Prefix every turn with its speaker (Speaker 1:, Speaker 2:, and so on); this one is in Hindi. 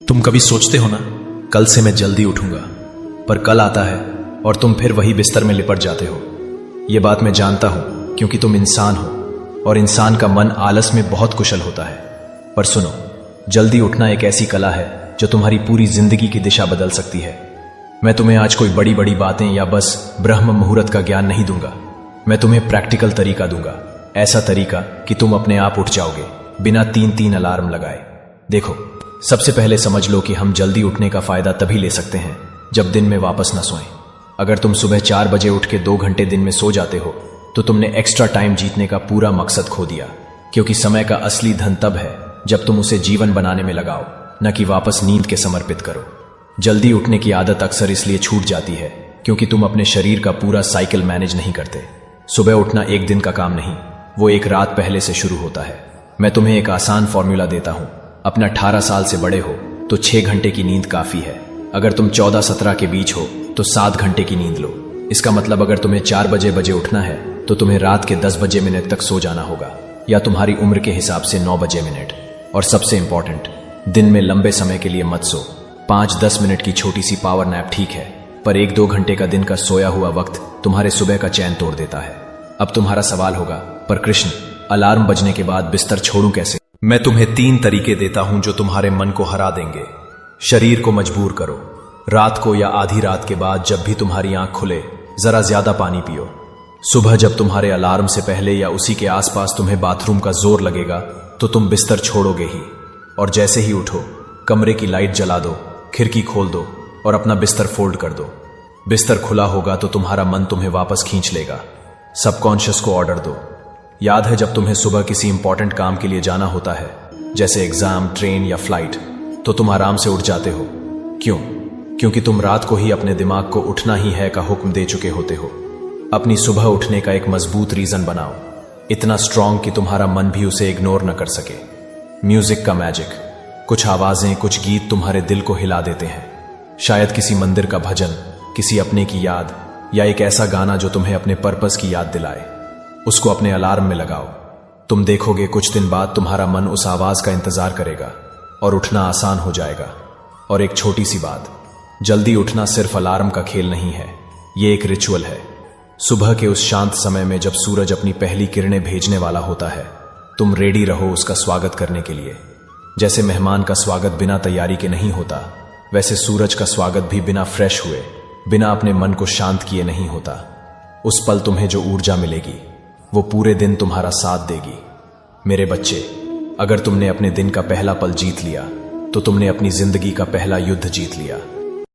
Speaker 1: तुम कभी सोचते हो ना, कल से मैं जल्दी उठूंगा, पर कल आता है और तुम फिर वही बिस्तर में लिपट जाते हो। ये बात मैं जानता हूं क्योंकि तुम इंसान हो और इंसान का मन आलस में बहुत कुशल होता है। पर सुनो, जल्दी उठना एक ऐसी कला है जो तुम्हारी पूरी जिंदगी की दिशा बदल सकती है। मैं तुम्हें आज कोई बड़ी बड़ी बातें या बस ब्रह्म मुहूर्त का ज्ञान नहीं दूंगा। मैं तुम्हें प्रैक्टिकल तरीका दूंगा, ऐसा तरीका कि तुम अपने आप उठ जाओगे बिना 3-3 अलार्म लगाए। देखो, सबसे पहले समझ लो कि हम जल्दी उठने का फायदा तभी ले सकते हैं जब दिन में वापस न सोएं। अगर तुम सुबह 4 बजे उठ के 2 घंटे दिन में सो जाते हो तो तुमने एक्स्ट्रा टाइम जीतने का पूरा मकसद खो दिया, क्योंकि समय का असली धन तब है जब तुम उसे जीवन बनाने में लगाओ, न कि वापस नींद के समर्पित करो। जल्दी उठने की आदत अक्सर इसलिए छूट जाती है क्योंकि तुम अपने शरीर का पूरा साइकिल मैनेज नहीं करते। सुबह उठना एक दिन का काम नहीं, वो एक रात पहले से शुरू होता है। मैं तुम्हें एक आसान फॉर्मूला देता हूं। अपना 18 साल से बड़े हो तो 6 घंटे की नींद काफी है। अगर तुम 14-17 के बीच हो तो 7 घंटे की नींद लो। इसका मतलब अगर तुम्हें 4 बजे उठना है तो तुम्हें रात के 10 बजे मिनट तक सो जाना होगा, या तुम्हारी उम्र के हिसाब से 9 बजे मिनट। और सबसे इंपॉर्टेंट, दिन में लंबे समय के लिए मत सो। 5-10 मिनट की छोटी सी पावर नैप ठीक है, पर 1-2 घंटे का दिन का सोया हुआ वक्त तुम्हारे सुबह का चैन तोड़ देता है। अब तुम्हारा सवाल होगा, पर कृष्ण, अलार्म बजने के बाद बिस्तर छोड़ूं कैसे? मैं तुम्हें 3 तरीके देता हूं जो तुम्हारे मन को हरा देंगे। शरीर को मजबूर करो। रात को या आधी रात के बाद जब भी तुम्हारी आंख खुले, जरा ज्यादा पानी पियो। सुबह जब तुम्हारे अलार्म से पहले या उसी के आसपास तुम्हें बाथरूम का जोर लगेगा तो तुम बिस्तर छोड़ोगे ही। और जैसे ही उठो, कमरे की लाइट जला दो, खिड़की खोल दो और अपना बिस्तर फोल्ड कर दो। बिस्तर खुला होगा तो तुम्हारा मन तुम्हें वापस खींच लेगा। सबकॉन्शियस को ऑर्डर दो। याद है जब तुम्हें सुबह किसी इंपॉर्टेंट काम के लिए जाना होता है, जैसे एग्जाम, ट्रेन या फ्लाइट, तो तुम आराम से उठ जाते हो। क्यों? क्योंकि तुम रात को ही अपने दिमाग को उठना ही है का हुक्म दे चुके होते हो। अपनी सुबह उठने का एक मजबूत रीजन बनाओ, इतना स्ट्रांग कि तुम्हारा मन भी उसे इग्नोर न कर सके। म्यूजिक का मैजिक। कुछ आवाजें, कुछ गीत तुम्हारे दिल को हिला देते हैं। शायद किसी मंदिर का भजन, किसी अपने की याद, या एक ऐसा गाना जो तुम्हें अपने पर्पस की याद दिलाए। उसको अपने अलार्म में लगाओ। तुम देखोगे कुछ दिन बाद तुम्हारा मन उस आवाज का इंतजार करेगा और उठना आसान हो जाएगा। और एक छोटी सी बात, जल्दी उठना सिर्फ अलार्म का खेल नहीं है, ये एक रिचुअल है। सुबह के उस शांत समय में जब सूरज अपनी पहली किरणें भेजने वाला होता है, तुम रेडी रहो उसका स्वागत करने के लिए। जैसे मेहमान का स्वागत बिना तैयारी के नहीं होता, वैसे सूरज का स्वागत भी बिना फ्रेश हुए, बिना अपने मन को शांत किए नहीं होता। उस पल तुम्हें जो ऊर्जा मिलेगी वो पूरे दिन तुम्हारा साथ देगी। मेरे बच्चे, अगर तुमने अपने दिन का पहला पल जीत लिया तो तुमने अपनी जिंदगी का पहला युद्ध जीत लिया।